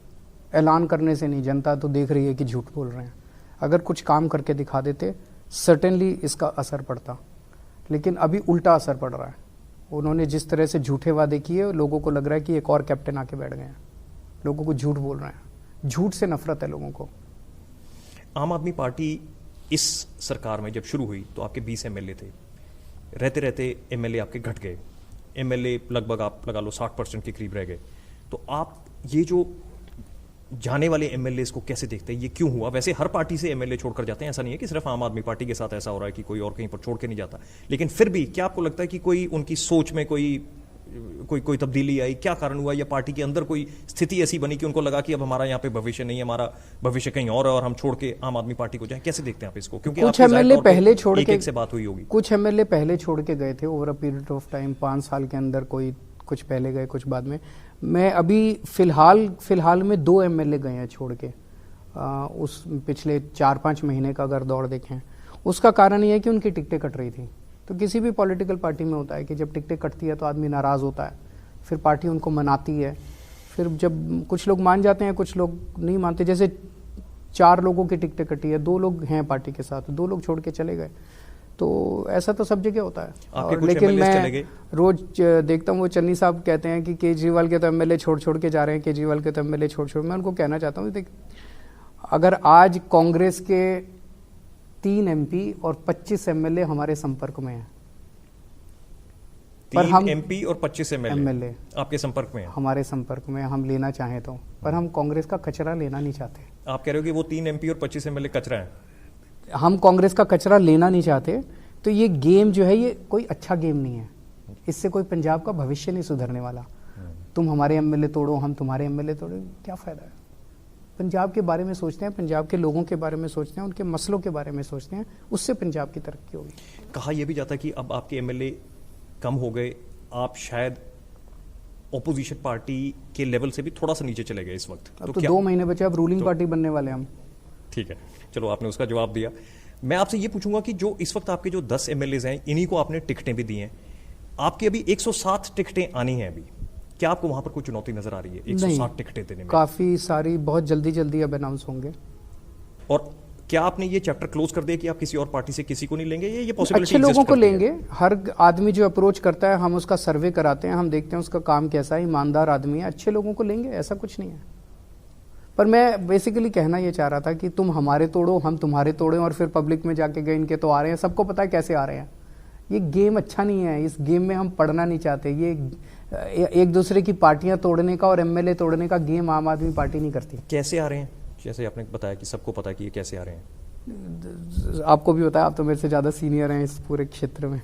ऐलान करने से नहीं, जनता तो देख रही है कि झूठ बोल रहे हैं, अगर कुछ काम करके दिखा देते सर्टेनली इसका असर पड़ता। लेकिन अभी उल्टा असर पड़ रहा है। उन्होंने जिस तरह से झूठे वादे किए, लोगों को लग रहा है कि एक और कैप्टन आके बैठ गए हैं, लोगों को झूठ बोल रहे हैं। झूठ से नफरत है लोगों को। आम आदमी पार्टी इस सरकार में जब शुरू हुई तो आपके 20 एमएलए थे, रहते रहते एमएलए आपके घट गए, एमएलए लगभग आप लगा लो 60% के करीब रह गए। तो आप ये जो जाने वाले एमएलए को कैसे देखते हैं? ये क्यों हुआ? वैसे हर पार्टी से एमएलए छोड़कर जाते हैं, ऐसा नहीं है कि सिर्फ आम आदमी पार्टी के साथ ऐसा हो रहा है कि कोई और कहीं पर छोड़ के नहीं जाता, लेकिन फिर भी क्या आपको लगता है कि कोई उनकी सोच में कोई तब्दीली आई? क्या कारण हुआ? या पार्टी के अंदर कोई स्थिति ऐसी बनी कि उनको लगा कि अब हमारा यहाँ पे भविष्य नहीं है, हमारा भविष्य कहीं और है और हम छोड़ के आम आदमी पार्टी को जाएं? कैसे देखते हैं आप इसको? क्योंकि कुछ एमएलए पहले छोड़ के, एक से बात हुई होगी, कुछ एमएलए पहले छोड़ के गए थे over a period of time, 5 साल के अंदर कोई कुछ पहले गए, कुछ बाद में। मैं अभी फिलहाल में 2 एमएलए गए हैं छोड़ के, उस पिछले 4-5 महीने का अगर दौर देखें। उसका कारण ये है कि उनकी टिकटें कट रही थी। तो किसी भी पॉलिटिकल पार्टी में होता है कि जब टिकटें कटती है तो आदमी नाराज़ होता है, फिर पार्टी उनको मनाती है, फिर जब कुछ लोग मान जाते हैं, कुछ लोग नहीं मानते। जैसे 4 लोगों की टिकटें कटी है, 2 लोग हैं पार्टी के साथ, 2 लोग छोड़ के चले गए। तो ऐसा तो सब जगह होता है। और लेकिन मैं रोज देखता हूँ वो चन्नी साहब कहते हैं कि केजरीवाल के तो एमएलए छोड़ के जा रहे हैं, केजरीवाल के तो एमएलए छोड़। मैं उनको कहना चाहता हूँ, देख, अगर आज कांग्रेस के 3 एमपी और 25 एमएलए हमारे संपर्क में हैं, 3 एमपी और 25 एमएलए आपके संपर्क में है, हमारे संपर्क में, हम लेना चाहें तो, पर हम कांग्रेस का कचरा लेना नहीं चाहते। आप कह रहे हो कि वो 3 एमपी और 25 एमएलए कचरा है? हम कांग्रेस का कचरा लेना नहीं चाहते। तो ये गेम जो है ये कोई अच्छा गेम नहीं है, इससे कोई पंजाब का भविष्य नहीं सुधरने वाला। तुम हमारे एमएलए तोड़ो, हम तुम्हारे एमएलए तोड़ो, क्या फायदा है? पंजाब के बारे में सोचते हैं, पंजाब के लोगों के बारे में सोचते हैं, उनके मसलों के बारे में सोचते हैं, उससे पंजाब की तरक्की होगी। कहा यह भी जाता है कि अब आपके एमएलए कम हो गए, आप शायद ऑपोजिशन पार्टी के लेवल से भी थोड़ा सा नीचे चले गए इस वक्त। अब तो 2 महीने बचे, अब रूलिंग पार्टी बनने वाले हम। ठीक है, चलो आपने उसका जवाब दिया। मैं आपसे ये पूछूंगा कि जो इस वक्त आपके जो 10 एमएलए हैं, इन्हीं को आपने टिकटें भी दी हैं, आपकी अभी 107 टिकटें आनी हैं अभी, क्या आपको वहां पर कोई चुनौती नजर आ रही है 107 टिकटें देने में? काफी सारी, बहुत जल्दी अब अनाउंस होंगे। और क्या आपने ये चैप्टर क्लोज कर दिया कि आप किसी और पार्टी से किसी को नहीं लेंगे? ये पॉसिबिलिटी अच्छे लोगों को लेंगे। हर आदमी जो अप्रोच करता है, हम उसका सर्वे कराते हैं, हम देखते हैं उसका काम कैसा है, ईमानदार आदमी है, अच्छे लोगों को लेंगे, ऐसा कुछ नहीं है। पर मैं बेसिकली कहना ये चाह रहा था कि तुम हमारे तोड़ो, हम तुम्हारे तोड़े, और फिर पब्लिक में जाके गए इनके तो आ रहे हैं, सबको पता है कैसे आ रहे हैं। ये गेम अच्छा नहीं है, इस गेम में हम पढ़ना नहीं चाहते। ये एक दूसरे की पार्टियां तोड़ने का और एमएलए तोड़ने का गेम आम आदमी पार्टी नहीं करती। कैसे आ रहे हैं? जैसे आपने बताया कि सबको पता है कि ये कैसे आ रहे हैं। आपको भी बताया, आप तो मेरे से ज्यादा सीनियर हैं इस पूरे क्षेत्र में।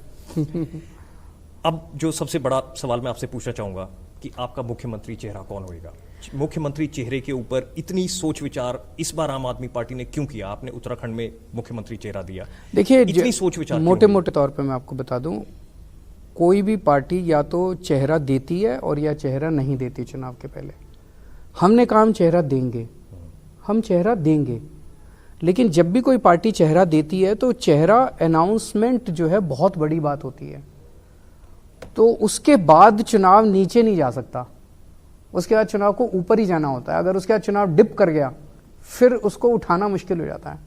अब जो सबसे बड़ा सवाल मैं आपसे पूछना चाहूंगा कि आपका मुख्यमंत्री चेहरा कौन होगा? मुख्यमंत्री चेहरे के ऊपर इतनी सोच विचार इस बार आम आदमी पार्टी ने क्यों किया? आपने उत्तराखंड में मुख्यमंत्री चेहरा दिया, देखिए इतनी सोच विचार मोटे तौर पे मैं आपको बता दूं, कोई भी पार्टी या तो चेहरा देती है और या चेहरा नहीं देती चुनाव के पहले। हमने कहा हम चेहरा देंगे, हम चेहरा देंगे, लेकिन जब भी कोई पार्टी चेहरा देती है तो चेहरा अनाउंसमेंट जो है बहुत बड़ी बात होती है, तो उसके बाद चुनाव नीचे नहीं जा सकता, उसके बाद चुनाव को ऊपर ही जाना होता है। अगर उसके बाद चुनाव डिप कर गया फिर उसको उठाना मुश्किल हो जाता है।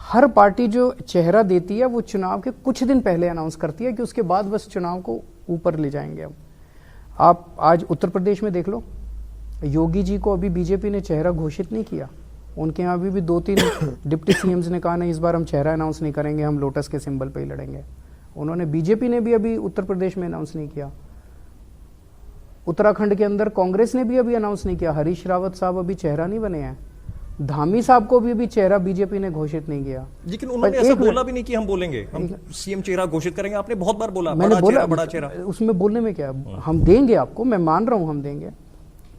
हर पार्टी जो चेहरा देती है वो चुनाव के कुछ दिन पहले अनाउंस करती है कि उसके बाद बस चुनाव को ऊपर ले जाएंगे हम। आप आज उत्तर प्रदेश में देख लो, योगी जी को अभी बीजेपी ने चेहरा घोषित नहीं किया, उनके यहाँ अभी भी 2-3 डिप्टी सीएम्स ने कहा नहीं इस बार हम चेहरा अनाउंस नहीं करेंगे, हम लोटस के सिंबल पे ही लड़ेंगे। उन्होंने, बीजेपी ने भी अभी उत्तर प्रदेश में अनाउंस नहीं किया। उत्तराखंड के अंदर कांग्रेस ने भी अभी अनाउंस नहीं किया, हरीश रावत साहब अभी चेहरा नहीं बने हैं। धामी साहब को भी चेहरा बीजेपी ने घोषित नहीं किया। लेकिन उन्होंने पर ऐसा एक बोला भी नहीं कि हम बोलेंगे, हम सीएम चेहरा घोषित करेंगे। आपने बहुत बार बोला मैंने बड़ा बोला चेहरा, बड़ा चेहरा। उसमें बोलने में क्या है? हम देंगे आपको, मैं मान रहा हूं हम देंगे।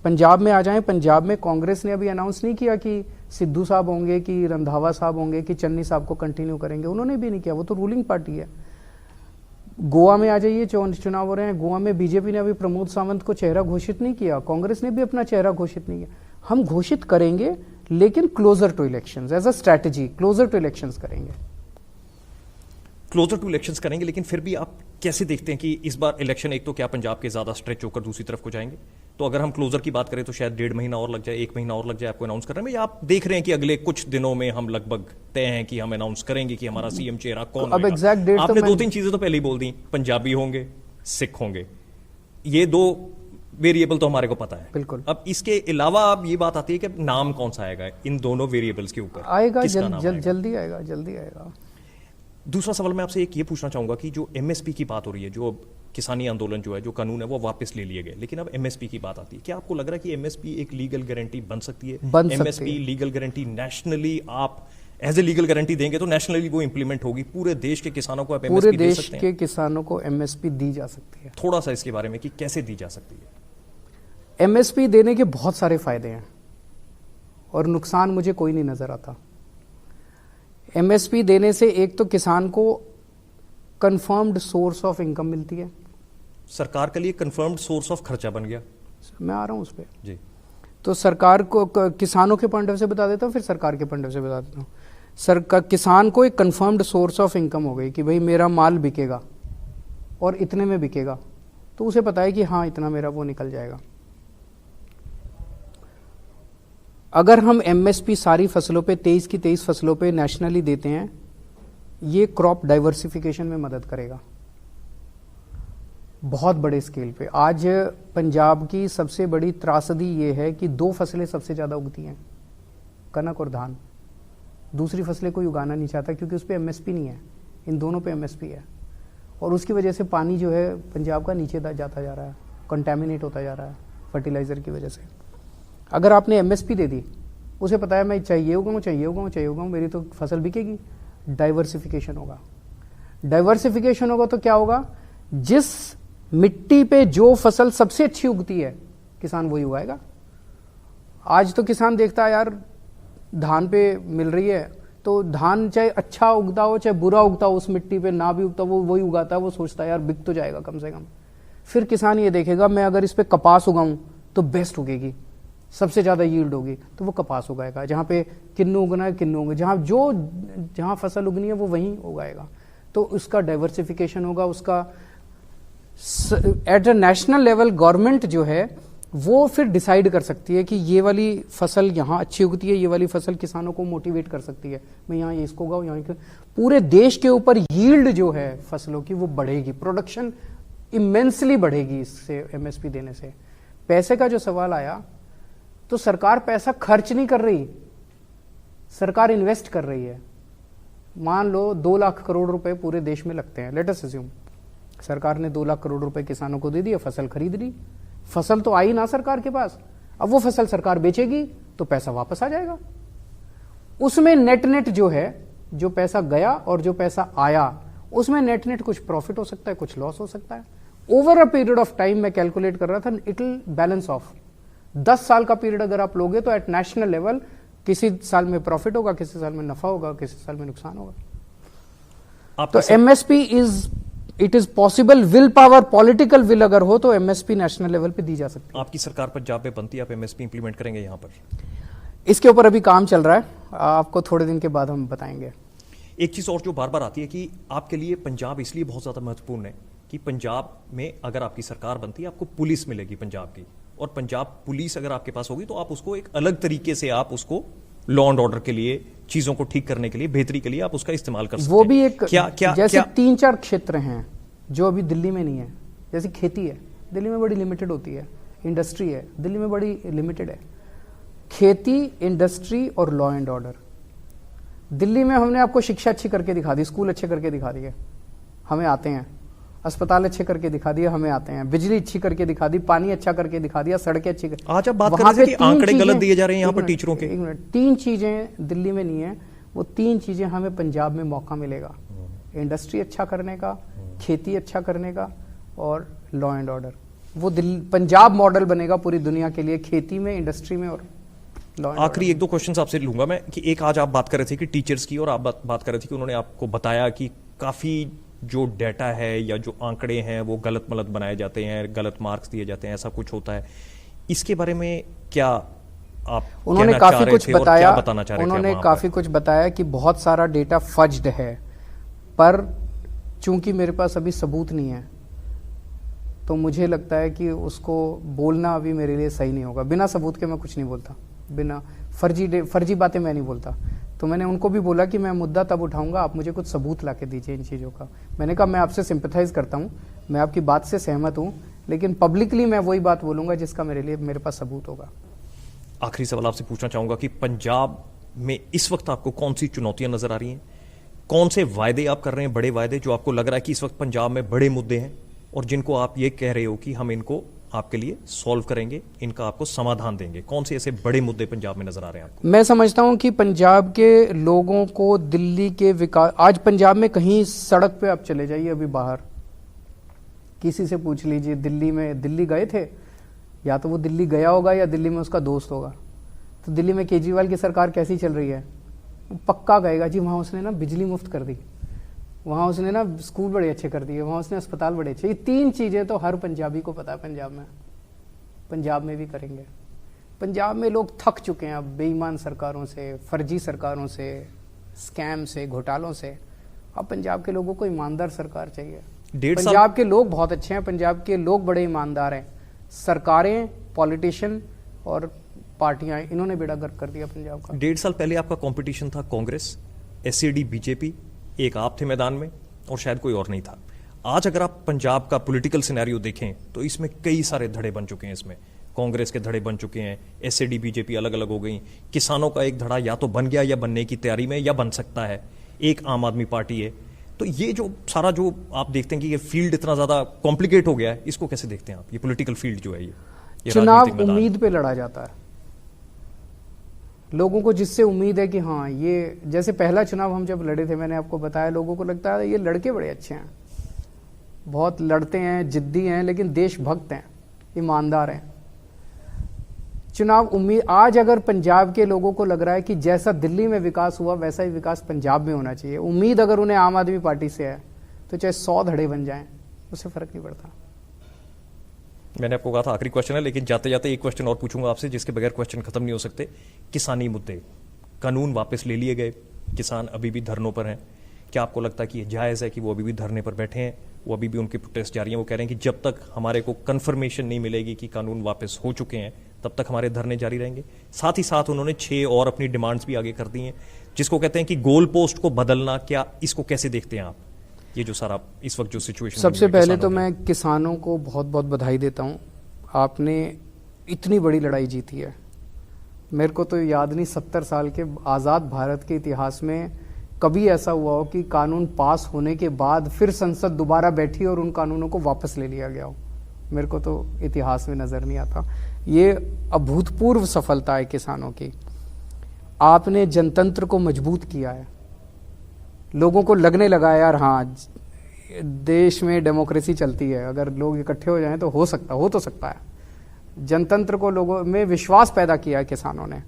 पंजाब में आ जाएं, पंजाब में कांग्रेस ने अभी अनाउंस नहीं किया कि सिद्धू साहब होंगे, कि रंधावा साहब होंगे, कि चन्नी साहब को कंटिन्यू करेंगे, उन्होंने भी नहीं किया, वो तो रूलिंग पार्टी है। गोवा में आ जाइए, चुनाव हो रहे हैं, गोवा में बीजेपी ने अभी प्रमोद सावंत को चेहरा घोषित नहीं किया, कांग्रेस ने भी अपना चेहरा घोषित नहीं किया। हम घोषित करेंगे लेकिन closer to elections, as a strategy closer to elections करेंगे। क्लोजर टू इलेक्शंस करेंगे, लेकिन फिर भी आप कैसे देखते हैं कि इस बार इलेक्शन, एक तो क्या पंजाब के ज्यादा स्ट्रेच होकर दूसरी तरफ को जाएंगे, तो अगर हम क्लोजर की बात करें तो शायद 1.5 महीना और लग जाए, 1 महीना और लग जाए आपको अनाउंस करने में, या आप देख रहे हैं कि अगले कुछ दिनों में हम लगभग तय हैं कि हम अनाउंस करेंगे कि हमारा सीएम चेहरा कौन अब एग्जैक्ट डेट आपने 2-3 चीजें तो पहले ही बोल दी, पंजाबी होंगे, सिख होंगे, ये 2 वेरिएबल तो हमारे को पता है। बिल्कुल। अब इसके अलावा अब ये बात आती है कि नाम कौन सा आएगा इन दोनों वेरिएबल्स के ऊपर, आएगा, जल्दी आएगा, जल्दी आएगा। दूसरा सवाल मैं आपसे एक ये पूछना चाहूंगा कि जो एमएसपी की बात हो रही है, जो किसानी आंदोलन जो है, जो कानून है वो वापस ले लिए गए, लेकिन अब एमएसपी की बात आती है, क्या आपको लग रहा है कि एमएसपी एक लीगल गारंटी बन सकती है? एमएसपी लीगल गारंटी नेशनली आप एज ए लीगल गारंटी देंगे तो नेशनली वो इंप्लीमेंट होगी, पूरे देश के किसानों को आप एमएसपी दे सकते हैं? पूरे देश के किसानों को एमएसपी दी जा सकती है। थोड़ा सा इसके बारे में कि कैसे दी जा सकती है? एमएसपी देने के बहुत सारे फायदे हैं और नुकसान मुझे कोई नहीं नजर आता। एमएसपी देने से एक तो किसान को कंफर्म्ड सोर्स ऑफ इनकम मिलती है, सरकार के लिए कंफर्म्ड सोर्स ऑफ खर्चा बन गया। मैं आ रहा हूं उस पर जी। तो सरकार को, किसानों के पॉइंट ऑफ से बता देता हूं, फिर सरकार के पॉइंट ऑफ से बता देता हूं। किसान को एक कंफर्म्ड सोर्स ऑफ इनकम हो गई कि भाई मेरा माल बिकेगा और इतने में बिकेगा, तो उसे पता है कि हाँ इतना मेरा वो निकल जाएगा। अगर हम एमएसपी सारी फसलों पे 23 की 23 फसलों पे नेशनली देते हैं, ये क्रॉप डाइवर्सिफिकेशन में मदद करेगा बहुत बड़े स्केल पे। आज पंजाब की सबसे बड़ी त्रासदी ये है कि 2 फसलें सबसे ज्यादा उगती हैं, कनक और धान। दूसरी फसलें कोई उगाना नहीं चाहता क्योंकि उस पर एमएसपी नहीं है, इन दोनों पे एमएसपी है, और उसकी वजह से पानी जो है पंजाब का नीचे जाता जा रहा है, कंटेमिनेट होता जा रहा है फर्टिलाइजर की वजह से। अगर आपने एमएसपी दे दी, उसे पता है मैं चाहिए उगाऊं, मेरी तो फसल बिकेगी। डाइवर्सिफिकेशन होगा, डाइवर्सिफिकेशन होगा तो क्या होगा, जिस मिट्टी पे जो फसल सबसे अच्छी उगती है किसान वही उगाएगा। आज तो किसान देखता है यार धान पे मिल रही है, तो धान चाहे अच्छा उगता हो चाहे बुरा उगता हो, उस मिट्टी पे ना भी उगता वो वही उगाता है, वो सोचता है यार बिक तो जाएगा कम से कम। फिर किसान ये देखेगा मैं अगर इस पे कपास उगाऊं तो बेस्ट उगेगी, सबसे ज्यादा यील्ड होगी, तो वो कपास उगाएगा। जहां पे किन्नू उगना है किन्नू उगे, जहां फसल उगनी है वो वहीं उगाएगा। तो उसका डाइवर्सिफिकेशन होगा। उसका at a national level government जो है वो फिर डिसाइड कर सकती है कि ये वाली फसल यहाँ अच्छी उगती है, ये वाली फसल किसानों को मोटिवेट कर सकती है, मैं यहाँ इसको उगाऊं, यहाँ पूरे देश के ऊपर यील्ड जो है फसलों की वो बढ़ेगी, प्रोडक्शन इमेंसली बढ़ेगी इससे, एमएसपी देने से। पैसे का जो सवाल आया, तो सरकार पैसा खर्च नहीं कर रही, सरकार इन्वेस्ट कर रही है। मान लो 2 लाख करोड़ रुपए पूरे देश में लगते हैं, लेट अस अज्यूम सरकार ने 2 लाख करोड़ रुपए किसानों को दे दिए, फसल खरीद ली, फसल तो आई ना सरकार के पास, अब वो फसल सरकार बेचेगी तो पैसा वापस आ जाएगा। उसमें नेट नेट जो है, जो पैसा गया और जो पैसा आया, उसमें नेट नेट कुछ प्रॉफिट हो सकता है, कुछ लॉस हो सकता है। Over a period of time मैं कैलकुलेट कर रहा था, इट विल बैलेंस ऑफ। 10 साल का पीरियड अगर आप लोगे तो एट नेशनल लेवल किसी साल में प्रॉफिट होगा, किसी साल में नफा होगा, किसी साल में नुकसान होगा। तो MSP it is possible, will power, political will अगर हो तो एमएसपी नेशनल लेवल पे दी जा सकती है। आपकी सरकार पंजाब में बनती है, आप एमएसपी इंप्लीमेंट करेंगे यहां पर? इसके ऊपर अभी काम चल रहा है, आपको थोड़े दिन के बाद हम बताएंगे। एक चीज और जो बार बार आती है कि आपके लिए पंजाब इसलिए बहुत ज्यादा महत्वपूर्ण है कि पंजाब में अगर आपकी सरकार बनती है आपको पुलिस मिलेगी पंजाब की, और पंजाब पुलिस अगर आपके पास होगी तो आप उसको एक अलग तरीके से, आप उसको लॉ एंड ऑर्डर के लिए, चीजों को ठीक करने के लिए, बेहतरी के लिए आप उसका इस्तेमाल कर सकते हैं। वो भी एक जैसे 3-4 क्षेत्र हैं जो अभी दिल्ली में नहीं है। जैसे खेती है, दिल्ली में बड़ी लिमिटेड होती है, इंडस्ट्री है, दिल्ली में बड़ी लिमिटेड है। खेती, इंडस्ट्री और लॉ एंड ऑर्डर, दिल्ली में हमने आपको शिक्षा अच्छी करके दिखा दी, स्कूल अच्छे करके दिखा दिए, हमें आते हैं। अस्पताल अच्छे करके दिखा दिया, हमें आते हैं, बिजली अच्छी करके दिखा दी, पानी अच्छा करके दिखा दिया, सड़कें अच्छी कर। आज आप बात कर वहाँ रहे थे पे कि आंकड़े गलत दिए जा रहे हैं यहाँ पर टीचरों के। एक मिनट, 3 चीजें दिल्ली में नहीं है, वो 3 चीजें हमें पंजाब में मौका मिलेगा, इंडस्ट्री अच्छा करने का, खेती अच्छा करने का, और लॉ एंड ऑर्डर। वो पंजाब मॉडल बनेगा पूरी दुनिया के लिए, खेती में, इंडस्ट्री में और लॉ एंड आखिरी 1-2 क्वेश्चंस आपसे लूंगा मैं कि एक आज आप बात कर रहे थे कि टीचर्स की, और आप बात कर रहे थे कि उन्होंने आपको बताया कि काफी जो डाटा है या जो आंकड़े हैं वो गलत मलत बनाए जाते हैं, गलत मार्क्स दिए जाते हैं, ऐसा कुछ होता है। इसके बारे में क्या आप उन्होंने कहना चाह काफी रहे कुछ थे और बताया, क्या बताना चाह रहे थे उन्होंने वहां काफी पर? कुछ बताया कि बहुत सारा डेटा फज्ड है, पर चूंकि मेरे पास अभी सबूत नहीं है तो मुझे लगता है कि उसको बोलना अभी मेरे लिए सही नहीं होगा। बिना सबूत के मैं कुछ नहीं बोलता, बिना फर्जी बातें मैं नहीं बोलता। तो मैंने उनको भी बोला कि मैं मुद्दा तब उठाऊंगा आप मुझे कुछ सबूत ला के दीजिए इन चीज़ों का। मैंने कहा मैं आपसे सिंपैथाइज करता हूँ, मैं आपकी बात से सहमत हूँ, लेकिन पब्लिकली मैं वही बात बोलूंगा जिसका मेरे पास सबूत होगा। आखिरी सवाल आपसे पूछना चाहूंगा कि पंजाब में इस वक्त आपको कौन सी चुनौतियां नजर आ रही हैं? कौन से वायदे आप कर रहे हैं, बड़े वायदे जो आपको लग रहा है कि इस वक्त पंजाब में बड़े मुद्दे हैं और जिनको आप ये कह रहे हो कि हम इनको आपके लिए सॉल्व करेंगे, इनका आपको समाधान देंगे? कौन से ऐसे बड़े मुद्दे पंजाब में नजर आ रहे हैं आपको? मैं समझता हूं कि पंजाब के लोगों को दिल्ली के विकास, आज पंजाब में कहीं सड़क पे आप चले जाइए, अभी बाहर किसी से पूछ लीजिए दिल्ली गए थे, या तो वो दिल्ली गया होगा या दिल्ली में उसका दोस्त होगा। तो दिल्ली में केजरीवाल की सरकार कैसी चल रही है, वो पक्का कहेगा जी वहाँ उसने ना बिजली मुफ्त कर दी, वहाँ उसने ना स्कूल बड़े अच्छे कर दिए, वहाँ उसने अस्पताल बड़े अच्छे। ये 3 चीज़ें तो हर पंजाबी को पता है पंजाब में भी करेंगे। पंजाब में लोग थक चुके हैं अब बेईमान सरकारों से, फर्जी सरकारों से, स्कैम से, घोटालों से। अब पंजाब के लोगों को ईमानदार सरकार चाहिए। पंजाब के लोग बहुत अच्छे हैं, पंजाब के लोग बड़े ईमानदार हैं। सरकारें, पॉलिटिशियन और पार्टियां, इन्होंने बेड़ा गर्क कर दिया पंजाब का। 1.5 साल पहले आपका कंपटीशन था कांग्रेस, एससीडी, बीजेपी, एक आप थे मैदान में और शायद कोई और नहीं था। आज अगर आप पंजाब का पॉलिटिकल सिनेरियो देखें तो इसमें कई सारे धड़े बन चुके हैं। इसमें कांग्रेस के धड़े बन चुके हैं, एससीडी, बीजेपी अलग अलग हो गई, किसानों का एक धड़ा या तो बन गया या बनने की तैयारी में या बन सकता है, एक आम आदमी पार्टी है। तो ये जो सारा जो आप देखते हैं कि ये फील्ड इतना ज्यादा कॉम्प्लिकेट हो गया है, इसको कैसे देखते हैं आप? ये पॉलिटिकल फील्ड जो है ये चुनाव उम्मीद पे लड़ा जाता है। लोगों को जिससे उम्मीद है कि हाँ ये, जैसे पहला चुनाव हम जब लड़े थे, मैंने आपको बताया, लोगों को लगता है ये लड़के बड़े अच्छे हैं, बहुत लड़ते हैं, जिद्दी हैं, लेकिन देशभक्त हैं, ईमानदार हैं। चुनाव उम्मीद, आज अगर पंजाब के लोगों को लग रहा है कि जैसा दिल्ली में विकास हुआ वैसा ही विकास पंजाब में होना चाहिए, उम्मीद अगर उन्हें आम आदमी पार्टी से है, तो चाहे 100 धड़े बन जाएं, उससे फर्क नहीं पड़ता। मैंने आपको कहा था आखिरी क्वेश्चन है, लेकिन जाते जाते एक क्वेश्चन और पूछूंगा आपसे जिसके बगैर क्वेश्चन खत्म नहीं हो सकते। किसानी मुद्दे, कानून वापस ले लिए गए, किसान अभी भी धरनों पर हैं। क्या आपको लगता है कि ये जायज़ है कि वो अभी भी धरने पर बैठे हैं, वो अभी भी उनकी प्रोटेस्ट जारी है? वो कह रहे हैं कि जब तक हमारे को कंफर्मेशन नहीं मिलेगी कि कानून वापस हो चुके हैं तब तक हमारे धरने जारी रहेंगे। साथ ही साथ उन्होंने 6 और अपनी डिमांड्स भी आगे कर दी हैं, जिसको कहते हैं कि गोल पोस्ट को बदलना। क्या इसको कैसे देखते हैं आप, ये जो सारा इस वक्त जो सिचुएशन? सबसे पहले तो मैं किसानों को बहुत बहुत बधाई देता हूँ, आपने इतनी बड़ी लड़ाई जीती है। मेरे को तो याद नहीं 70 साल के आज़ाद भारत के इतिहास में कभी ऐसा हुआ हो कि कानून पास होने के बाद फिर संसद दोबारा बैठी और उन कानूनों को वापस ले लिया गया हो। मेरे को तो इतिहास में नज़र नहीं आता। ये अभूतपूर्व सफलता है किसानों की। आपने जनतंत्र को मजबूत किया है, लोगों को लगने लगा यार हाँ देश में डेमोक्रेसी चलती है, अगर लोग इकट्ठे हो जाएं तो हो सकता है। जनतंत्र को लोगों में विश्वास पैदा किया है किसानों ने।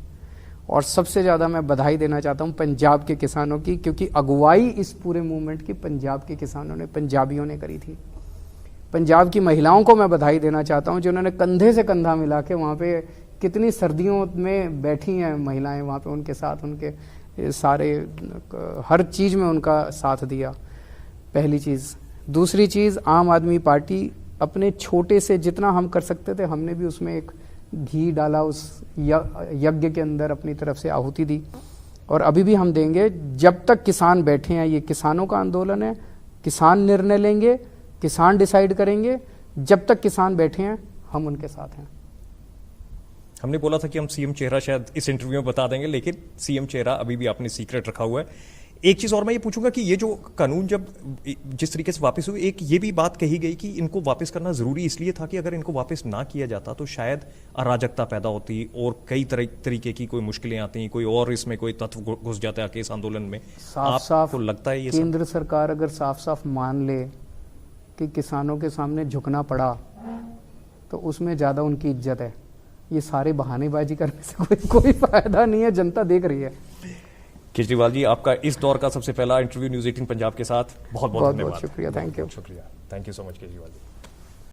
और सबसे ज़्यादा मैं बधाई देना चाहता हूँ पंजाब के किसानों की, क्योंकि अगुवाई इस पूरे मूवमेंट की पंजाब के किसानों ने, पंजाबियों ने करी थी। पंजाब की महिलाओं को मैं बधाई देना चाहता हूँ जिन्होंने कंधे से कंधा मिला के, वहाँ पे कितनी सर्दियों में बैठी हैं महिलाएं, वहाँ पे उनके साथ, उनके सारे हर चीज़ में उनका साथ दिया, पहली चीज़। दूसरी चीज़, आम आदमी पार्टी अपने छोटे से जितना हम कर सकते थे, हमने भी उसमें एक घी डाला, उस यज्ञ के अंदर अपनी तरफ से आहुति दी, और अभी भी हम देंगे जब तक किसान बैठे हैं। ये किसानों का आंदोलन है, किसान निर्णय लेंगे, किसान डिसाइड करेंगे। जब तक किसान बैठे हैं हम उनके साथ हैं। हमने बोला था कि हम सीएम चेहरा शायद इस इंटरव्यू में बता देंगे, लेकिन सीएम चेहरा अभी भी आपने सीक्रेट रखा हुआ है। एक चीज और मैं ये पूछूंगा कि ये जो कानून जब जिस तरीके से वापस हुई, एक ये भी बात कही गई कि इनको वापस करना जरूरी इसलिए था कि अगर इनको वापस ना किया जाता तो शायद अराजकता पैदा होती और कई तरीके की कोई मुश्किलें आती, कोई और इसमें कोई तत्व घुस जाता है इस आंदोलन में। साफ आपको लगता है ये केंद्र सरकार अगर साफ साफ मान ले कि किसानों के सामने झुकना पड़ा तो उसमें ज़्यादा उनकी इज्जत है। ये सारे बहानेबाजी करने से कोई फायदा नहीं है, जनता देख रही है। केजरीवाल जी, आपका इस दौर का सबसे पहला इंटरव्यू न्यूज़ 18 पंजाब के साथ बहुत बहुत धन्यवाद। शुक्रिया, थैंक यू। शुक्रिया, thank you so much Kejriwal ji.